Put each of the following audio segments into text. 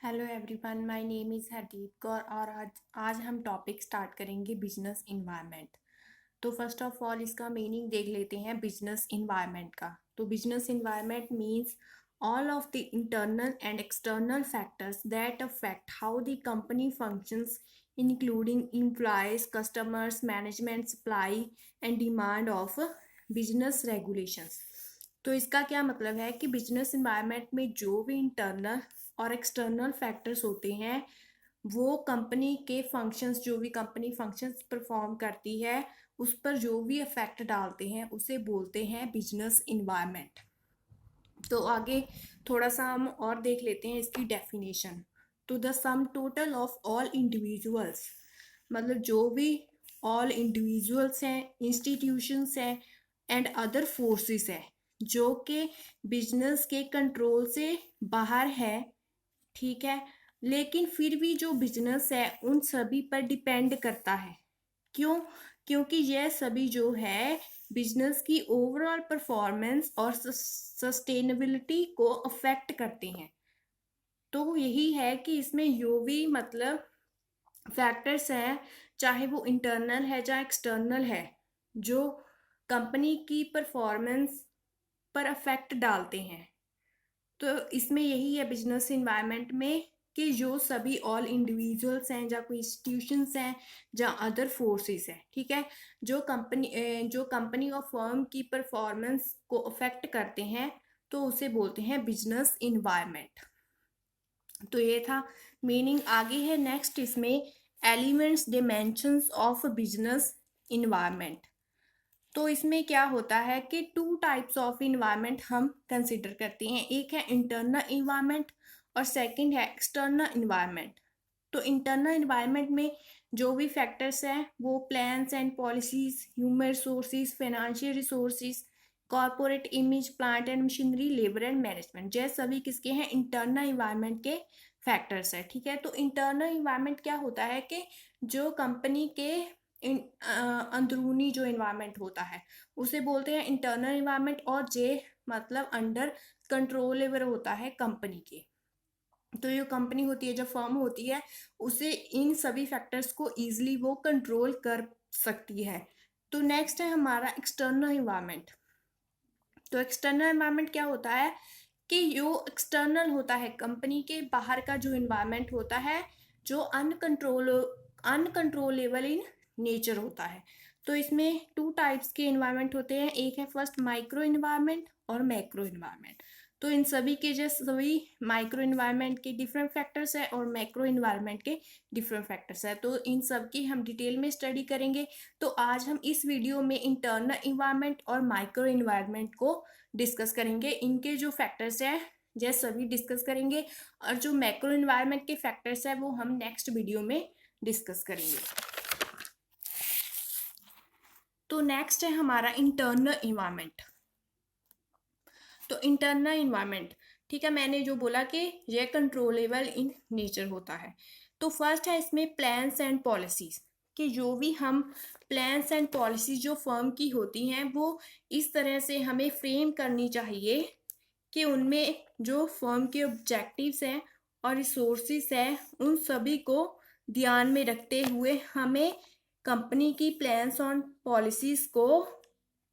Hello everyone, my name is Hardeep Kaur और आज हम टॉपिक स्टार्ट करेंगे बिजनेस इन्वायरमेंट। तो फर्स्ट ऑफ ऑल इसका मीनिंग देख लेते हैं बिजनेस इन्वायरमेंट का। तो business environment means all of the internal and external factors that affect how the company functions including employees, customers, management, supply and demand of business regulations. तो इसका क्या मतलब है कि बिजनेस इन्वायरमेंट में जो भी इंटरनल और एक्सटर्नल फैक्टर्स होते हैं वो कंपनी के फंक्शंस, जो भी कंपनी फंक्शंस परफॉर्म करती है उस पर जो भी इफेक्ट डालते हैं उसे बोलते हैं बिजनेस इन्वायरमेंट। तो आगे थोड़ा सा हम और देख लेते हैं इसकी डेफिनेशन। तो the sum total of all individuals, मतलब जो भी ऑल इंडिविजुअल्स हैं, इंस्टीट्यूशंस हैं एंड अदर फोर्सेस है जो कि बिजनेस के कंट्रोल से बाहर है, ठीक है, लेकिन फिर भी जो बिजनेस है उन सभी पर डिपेंड करता है। क्यों? क्योंकि यह सभी जो है बिजनेस की ओवरऑल परफॉर्मेंस और सस्टेनेबिलिटी को अफेक्ट करते हैं। तो यही है कि इसमें जो भी मतलब फैक्टर्स हैं, चाहे वो इंटरनल है चाहे एक्सटर्नल है, जो कंपनी की परफॉर्मेंस पर अफेक्ट डालते हैं। तो इसमें यही है बिजनेस इन्वायरमेंट में कि जो सभी ऑल इंडिविजुअल्स हैं या कोई इंस्टीट्यूशंस हैं या अदर फोर्सेस हैं, ठीक है, जो कंपनी और फर्म की परफॉर्मेंस को अफेक्ट करते हैं तो उसे बोलते हैं बिजनेस इन्वायरमेंट। तो ये था मीनिंग। आगे है नेक्स्ट इसमें elements dimensions of business environment. तो इसमें क्या होता है कि टू टाइप्स ऑफ इन्वायरमेंट हम कंसिडर करते हैं, एक है इंटरनल इन्वायरमेंट और सेकंड है एक्सटर्नल इन्वायरमेंट। तो इंटरनल इन्वायरमेंट में जो भी फैक्टर्स हैं वो plans and policies, human resources, financial resources, corporate image, plant and machinery, labour and management, ये सभी किसके हैं? इंटरनल इन्वायरमेंट के फैक्टर्स है, ठीक है। तो इंटरनल इन्वायरमेंट क्या होता है कि जो कंपनी के अंदरूनी जो इन्वायरमेंट होता है उसे बोलते हैं इंटरनल इन्वायरमेंट, और जे मतलब अंडर कंट्रोलेबल होता है कंपनी के। तो जो कंपनी होती है, जो फर्म होती है, उसे इन सभी फैक्टर्स को इजीली वो कंट्रोल कर सकती है। तो नेक्स्ट है हमारा एक्सटर्नल इन्वायरमेंट। तो एक्सटर्नल इन्वायरमेंट क्या होता है कि जो एक्सटर्नल होता है कंपनी के बाहर का जो इन्वायरमेंट होता है, जो अनकंट्रोलेबल इन नेचर होता है। तो इसमें टू टाइप्स के इन्वायरमेंट होते हैं, एक है फर्स्ट माइक्रो इन्वायरमेंट और मैक्रो इन्वायरमेंट। तो इन सभी के जैसे सभी माइक्रो इन्वायरमेंट के डिफरेंट फैक्टर्स है और मैक्रो इन्वायरमेंट के डिफरेंट फैक्टर्स है। तो इन सब की हम डिटेल में स्टडी करेंगे। तो आज हम इस वीडियो में इंटरनल इन्वायरमेंट और माइक्रो इन्वायरमेंट को डिस्कस करेंगे। इनके जो फैक्टर्स है ये सभी डिस्कस करेंगे, और जो मैक्रो इन्वायरमेंट के फैक्टर्स है वो हम नेक्स्ट वीडियो में डिस्कस करेंगे। तो नेक्स्ट है हमारा इंटरनल इन्वायरमेंट। तो इंटरनल इन्वायरमेंट, ठीक है, मैंने जो बोला कि यह कंट्रोलेबल इन नेचर होता है। तो फर्स्ट है इसमें प्लान्स एंड पॉलिसीज, कि जो भी हम प्लान्स एंड पॉलिसीज जो फर्म की होती हैं वो इस तरह से हमें फ्रेम करनी चाहिए कि उनमें जो फर्म के ऑब्जेक्टिव्स हैं और रिसोर्सेज हैं उन सभी को ध्यान में रखते हुए हमें कंपनी की प्लान्स और पॉलिसीज को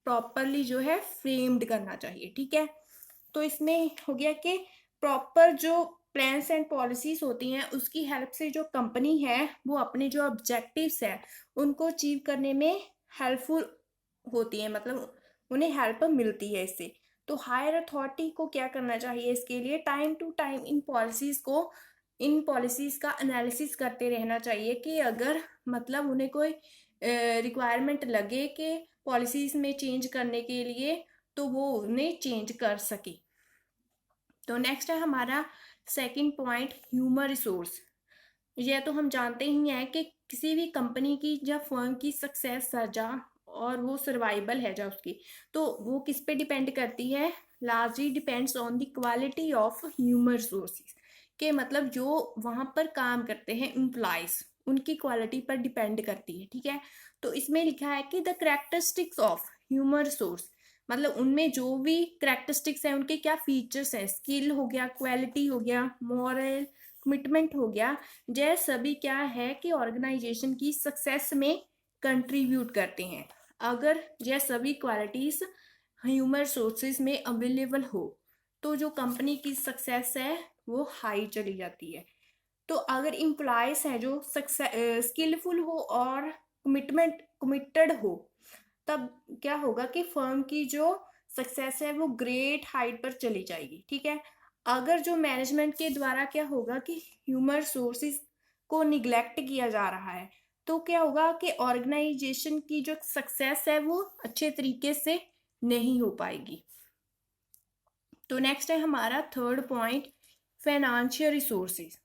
प्रॉपरली जो है फ्रेम्ड करना चाहिए, ठीक है। तो इसमें हो गया कि प्रॉपर जो प्लान्स एंड पॉलिसीज होती हैं उसकी हेल्प से जो कंपनी है वो अपने जो ऑब्जेक्टिव्स है उनको अचीव करने में हेल्पफुल होती है, मतलब उन्हें हेल्प मिलती है इससे। तो हायर अथॉरिटी को क्या करना चाहिए? इसके लिए time to time in policies का एनालिसिस करते रहना चाहिए कि अगर मतलब उन्हें कोई रिक्वायरमेंट लगे कि पॉलिसीज में चेंज करने के लिए तो वो उन्हें चेंज कर सके। तो नेक्स्ट है हमारा सेकंड पॉइंट ह्यूमन रिसोर्स। यह तो हम जानते ही हैं कि किसी भी कंपनी की जब फर्म की सक्सेस सर्जा और वो सर्वाइवल है जब उसकी, तो वो किस पे डिपेंड करती है? Largely depends on the quality of human resources, के मतलब जो वहाँ पर काम करते हैं एम्प्लॉयज उनकी क्वालिटी पर डिपेंड करती है, ठीक है। तो इसमें लिखा है कि the characteristics of human resource, मतलब उनमें जो भी करेक्टरिस्टिक्स हैं उनके क्या फीचर्स हैं, स्किल हो गया, क्वालिटी हो गया, मॉरल कमिटमेंट हो गया, यह सभी क्या है कि ऑर्गेनाइजेशन की सक्सेस में कंट्रीब्यूट करते हैं। अगर यह सभी क्वालिटीज ह्यूमन रिसोर्सेज में अवेलेबल हो तो जो कंपनी की सक्सेस है वो हाई चली जाती है। तो अगर इम्प्लॉयज है जो स्किलफुल हो और कमिटेड हो, तब क्या होगा कि फर्म की जो सक्सेस है वो ग्रेट हाइट पर चली जाएगी। ठीक है। अगर जो मैनेजमेंट के द्वारा क्या होगा कि ह्यूमन रिसोर्सेज को निग्लेक्ट किया जा रहा है, तो क्या होगा कि ऑर्गेनाइजेशन की जो सक्सेस है वो अच्छे तरीके से नहीं हो पाएगी। तो नेक्स्ट है हमारा थर्ड पॉइंट, फाइनेंशियल रिसोर्सेज।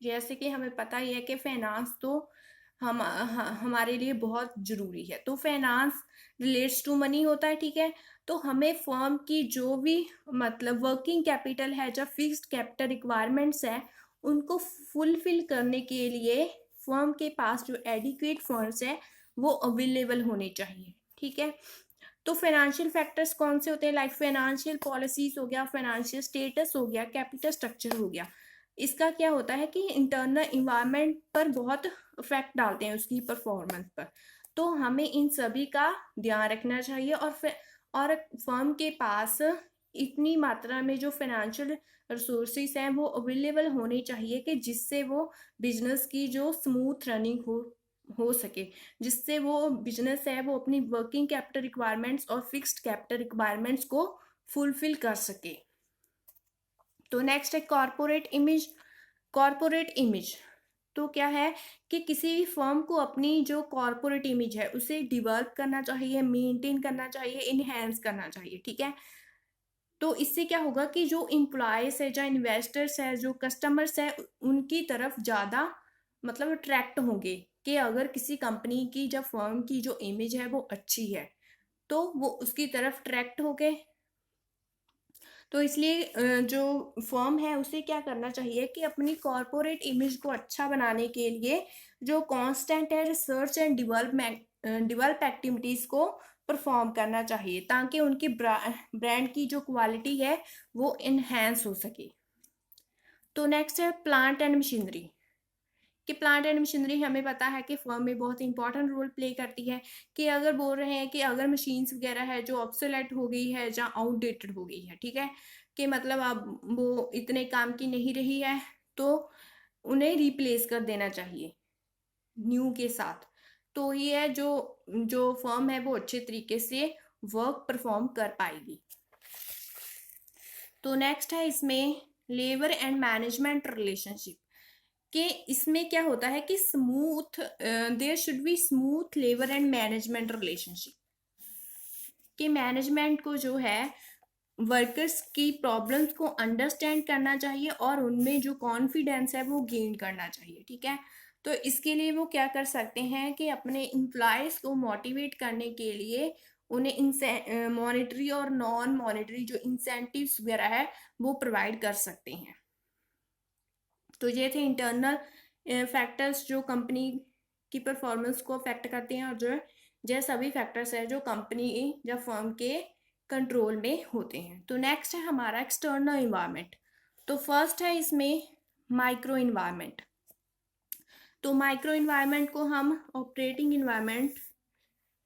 जैसे कि हमें पता ही है कि फाइनेंस तो हमारे लिए बहुत जरूरी है। तो फाइनेंस रिलेट्स टू मनी होता है। ठीक है। तो हमें फर्म की जो भी मतलब वर्किंग कैपिटल है, जो फिक्स्ड कैपिटल रिक्वायरमेंट्स है, उनको फुलफिल करने के लिए फर्म के पास जो एडिक्वेट फंड्स है वो अवेलेबल होने चाहिए। ठीक है। तो फाइनेंशियल फैक्टर्स कौन से होते हैं, लाइक फाइनेंशियल पॉलिसीज हो गया, फाइनेंशियल स्टेटस हो गया, कैपिटल स्ट्रक्चर हो गया। इसका क्या होता है कि इंटरनल इन्वायरमेंट पर बहुत इफेक्ट डालते हैं उसकी परफॉर्मेंस पर। तो हमें इन सभी का ध्यान रखना चाहिए और फर्म के पास इतनी मात्रा में जो फाइनेंशियल रिसोर्सेज हैं वो अवेलेबल होने चाहिए कि जिससे वो बिजनेस की जो स्मूथ रनिंग हो सके, जिससे वो बिजनेस है वो अपनी वर्किंग कैपिटल रिक्वायरमेंट्स और फिक्स्ड कैपिटल रिक्वायरमेंट्स को फुलफिल कर सके। तो नेक्स्ट है कॉरपोरेट इमेज। कॉरपोरेट इमेज तो क्या है कि किसी भी फर्म को अपनी जो कॉरपोरेट इमेज है उसे डेवलप करना चाहिए, मेंटेन करना चाहिए, इनहेंस करना चाहिए। ठीक है। तो इससे क्या होगा कि जो इम्प्लॉयज है, जो इन्वेस्टर्स है, जो कस्टमर्स है, उनकी तरफ ज़्यादा मतलब अट्रैक्ट होंगे कि अगर किसी कंपनी की जब फर्म की जो इमेज है वो अच्छी है तो वो उसकी तरफ अट्रैक्ट हो गए। तो इसलिए जो फर्म है उसे क्या करना चाहिए कि अपनी कॉरपोरेट इमेज को अच्छा बनाने के लिए जो कांस्टेंट है रिसर्च एंड डेवलप एक्टिविटीज़ को परफॉर्म करना चाहिए, ताकि उनकी ब्रांड की जो क्वालिटी है वो इन्हेंस हो सके। तो नेक्स्ट है प्लांट एंड मशीनरी। कि प्लांट एंड मशीनरी हमें पता है कि फर्म में बहुत इंपॉर्टेंट रोल प्ले करती है। कि अगर बोल रहे हैं कि अगर मशीन्स वगैरह है जो ऑब्सोलेट हो गई है या आउटडेटेड हो गई है, ठीक है, कि मतलब अब वो इतने काम की नहीं रही है, तो उन्हें रिप्लेस कर देना चाहिए न्यू के साथ। तो ये है जो जो फर्म है वो अच्छे तरीके से वर्क परफॉर्म कर पाएगी। तो नेक्स्ट है इसमें लेबर एंड मैनेजमेंट रिलेशनशिप। कि इसमें क्या होता है कि smooth there should be smooth labour and management relationship. कि मैनेजमेंट को जो है वर्कर्स की प्रॉब्लम्स को अंडरस्टैंड करना चाहिए और उनमें जो कॉन्फिडेंस है वो गेन करना चाहिए। ठीक है। तो इसके लिए वो क्या कर सकते हैं कि अपने एम्प्लॉयज को मोटिवेट करने के लिए उन्हें मॉनेटरी और नॉन मॉनेटरी जो इंसेंटिव्स वगैरह है वो प्रोवाइड कर सकते हैं। तो ये थे इंटरनल फैक्टर्स जो कंपनी की परफॉर्मेंस को अफेक्ट करते हैं, और जो सभी फैक्टर्स है जो कंपनी या फर्म के कंट्रोल में होते हैं। तो नेक्स्ट है हमारा एक्सटर्नल इन्वायरमेंट। तो फर्स्ट है इसमें माइक्रो इन्वायरमेंट। तो माइक्रो इन्वायरमेंट को हम ऑपरेटिंग इन्वायरमेंट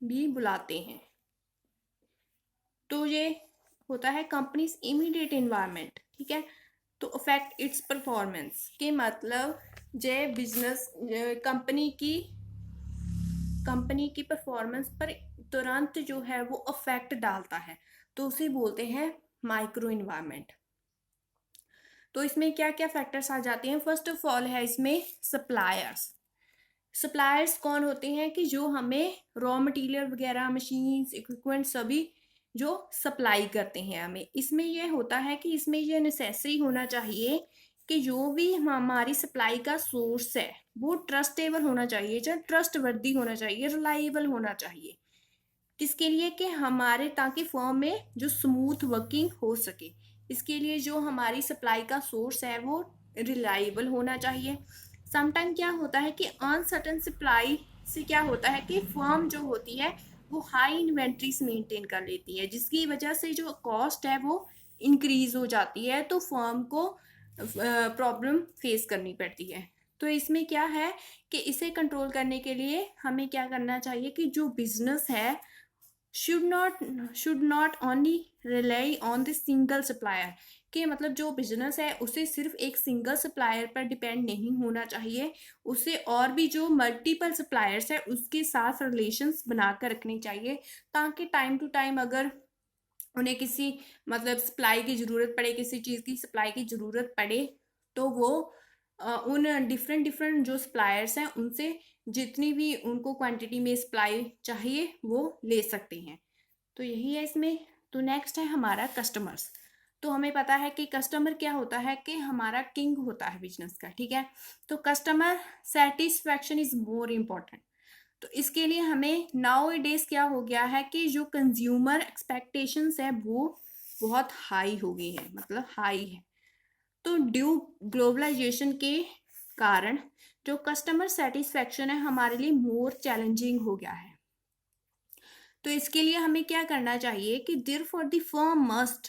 भी बुलाते हैं। तो ये होता है कंपनीज इमीडिएट इन्वायरमेंट। ठीक है। तो अफेक्ट इट्स परफॉर्मेंस के मतलब जे बिजनेस कंपनी की परफॉर्मेंस पर तुरंत जो है वो अफेक्ट डालता है, तो उसे बोलते हैं माइक्रो इन्वायरमेंट। तो इसमें क्या क्या फैक्टर्स आ जाते हैं। फर्स्ट ऑफ ऑल है इसमें सप्लायर्स। सप्लायर्स कौन होते हैं कि जो हमें रॉ मटेरियल वगैरह, मशीन्स, इक्विपमेंट सभी जो सप्लाई करते हैं हमें। इसमें यह होता है कि इसमें यह नेसेसरी होना चाहिए कि जो भी हमारी सप्लाई का सोर्स है वो ट्रस्टेबल होना चाहिए, जो ट्रस्टवर्दी होना चाहिए, रिलायबल होना चाहिए। किसके लिए कि हमारे ताकि फर्म में जो स्मूथ वर्किंग हो सके, इसके लिए जो हमारी सप्लाई का सोर्स है वो रिलायबल होना चाहिए। समटाइम क्या होता है कि अनसर्टन सप्लाई से क्या होता है कि फर्म जो होती है वो हाई इन्वेंट्रीज मेंटेन कर लेती है, जिसकी वजह से जो कॉस्ट है वो इंक्रीज हो जाती है। तो फर्म को प्रॉब्लम फेस करनी पड़ती है। तो इसमें क्या है कि इसे कंट्रोल करने के लिए हमें क्या करना चाहिए कि जो बिजनेस है should not only rely on the single supplier, कि मतलब जो बिजनेस है उसे सिर्फ एक सिंगल सप्लायर पर डिपेंड नहीं होना चाहिए, उसे और भी जो मल्टीपल सप्लायर्स है उसके साथ रिलेशंस बनाकर रखनी चाहिए, ताकि टाइम टू टाइम अगर उन्हें किसी मतलब सप्लाई की ज़रूरत पड़े, किसी चीज़ की सप्लाई की ज़रूरत पड़े, तो वो उन डिफरेंट डिफरेंट जो सप्लायर्स हैं उनसे जितनी भी उनको क्वांटिटी में सप्लाई चाहिए वो ले सकते हैं। तो यही है इसमें। तो नेक्स्ट है हमारा कस्टमर्स। तो हमें पता है कि कस्टमर क्या होता है कि हमारा किंग होता है बिजनेस का, ठीक है। तो customer satisfaction is more important. तो इसके लिए हमें नाउ डेज क्या हो गया है कि जो कंज्यूमर एक्सपेक्टेशंस है वो बहुत हाई हो गई है, मतलब हाई है। तो ड्यू ग्लोबलाइजेशन के कारण जो कस्टमर सेटिस्फैक्शन है हमारे लिए मोर चैलेंजिंग हो गया है। तो इसके लिए हमें क्या करना चाहिए कि therefore the firm must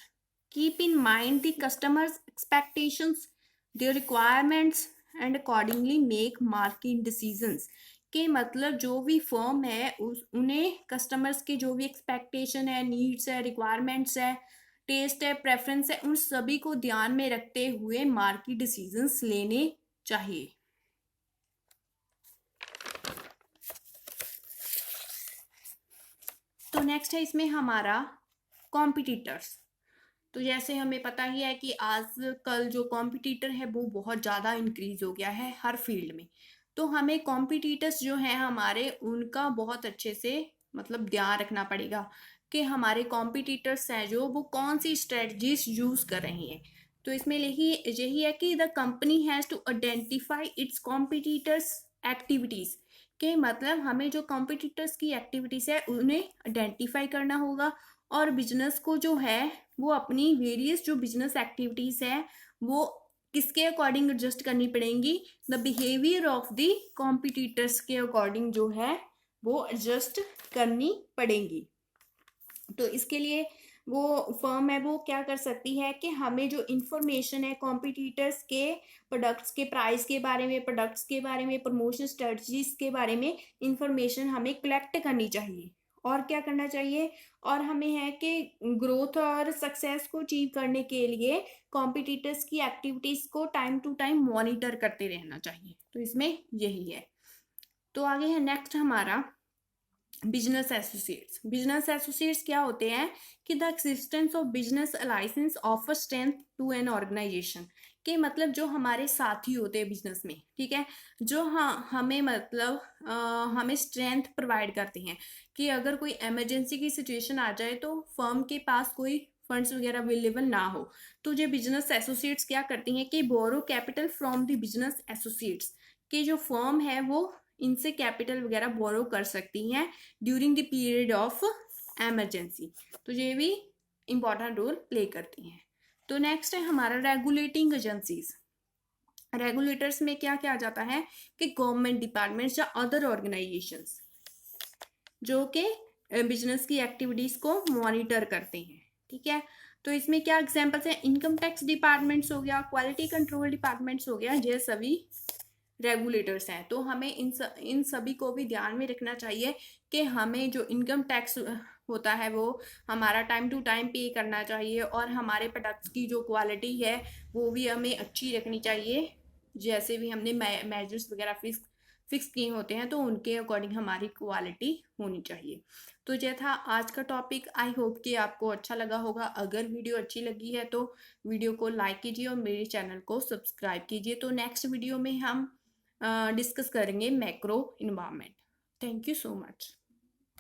keep in mind the customers expectations, their requirements and accordingly make market decisions. के मतलब जो भी फर्म है उस उन्हें कस्टमर्स के जो भी एक्सपेक्टेशन है, नीड्स है, रिक्वायरमेंट्स है, टेस्ट है, प्रेफरेंस है, उन सभी को ध्यान में रखते हुए मार्केट डिसीजंस लेने चाहिए। तो नेक्स्ट है इसमें हमारा कॉम्पिटिटर्स। तो जैसे हमें पता ही है कि आजकल जो कॉम्पिटिटर है वो बहुत ज़्यादा इंक्रीज हो गया है हर फील्ड में। तो हमें कॉम्पिटिटर्स जो हैं हमारे उनका बहुत अच्छे से मतलब ध्यान रखना पड़ेगा कि हमारे कॉम्पिटिटर्स हैं जो वो कौन सी स्ट्रेटजीज यूज़ कर रही हैं। तो इसमें यही है कि the company has to identify its competitors activities, के मतलब हमें जो कॉम्पिटिटर्स की एक्टिविटीज़ है उन्हें आइडेंटिफाई करना होगा, और बिजनेस को जो है वो अपनी वेरियस जो बिजनेस एक्टिविटीज़ है वो किसके अकॉर्डिंग एडजस्ट करनी पड़ेंगी, the behaviour of the competitors के अकॉर्डिंग जो है वो एडजस्ट करनी पड़ेंगी। तो इसके लिए वो फर्म है वो क्या कर सकती है कि हमें जो इंफॉर्मेशन है कॉम्पिटिटर्स के प्रोडक्ट्स के प्राइस के बारे में, प्रोडक्ट्स के बारे में, प्रमोशन स्ट्रेटजीज के बारे में इंफॉर्मेशन हमें कलेक्ट करनी चाहिए। और क्या करना चाहिए, और हमें है कि ग्रोथ और सक्सेस को अचीव करने के लिए कॉम्पिटिटर्स की एक्टिविटीज़ को टाइम टू टाइम मॉनिटर करते रहना चाहिए। तो इसमें यही है। तो आगे है नेक्स्ट हमारा बिजनेस एसोसिएट्स। बिजनेस एसोसिएट्स क्या होते हैं कि the existence of business licence offer strength to an organisation, के मतलब जो हमारे साथी होते हैं बिजनेस में, ठीक है, जो हमें मतलब हमें स्ट्रेंथ प्रोवाइड करते हैं कि अगर कोई इमरजेंसी की सिचुएशन आ जाए तो फर्म के पास कोई फंड्स वगैरह अवेलेबल ना हो, तो जो बिजनेस एसोसिएट्स क्या करती हैं कि borrow capital from the business associates, कि जो फर्म है वो इनसे कैपिटल वगैरह बोरो कर सकती हैं during the period of emergency. तो ये भी इंपॉर्टेंट रोल प्ले करती हैं। तो नेक्स्ट है हमारा रेगुलेटिंग एजेंसीज। रेगुलेटर्स में क्या क्या आ जाता है कि गवर्नमेंट डिपार्टमेंट्स या अदर ऑर्गेनाइजेशंस जो कि बिजनेस की एक्टिविटीज को मॉनिटर करते हैं, ठीक है। तो इसमें क्या एग्जांपल्स हैं, इनकम टैक्स डिपार्टमेंट्स हो गया, क्वालिटी कंट्रोल डिपार्टमेंट्स हो गया, ये सभी रेगुलेटर्स हैं। तो हमें इन सभी को भी ध्यान में रखना चाहिए कि हमें जो इनकम टैक्स होता है वो हमारा टाइम टू टाइम पे करना चाहिए, और हमारे प्रोडक्ट्स की जो क्वालिटी है वो भी हमें अच्छी रखनी चाहिए। जैसे भी हमने मेजर्स वगैरह फिक्स किए होते हैं तो उनके अकॉर्डिंग हमारी क्वालिटी होनी चाहिए। तो ये था आज का टॉपिक। आई होप कि आपको अच्छा लगा होगा। अगर वीडियो अच्छी लगी है तो वीडियो को लाइक कीजिए और मेरे चैनल को सब्सक्राइब कीजिए। तो नेक्स्ट वीडियो में हम डिस्कस करेंगे macro environment. Thank you so much.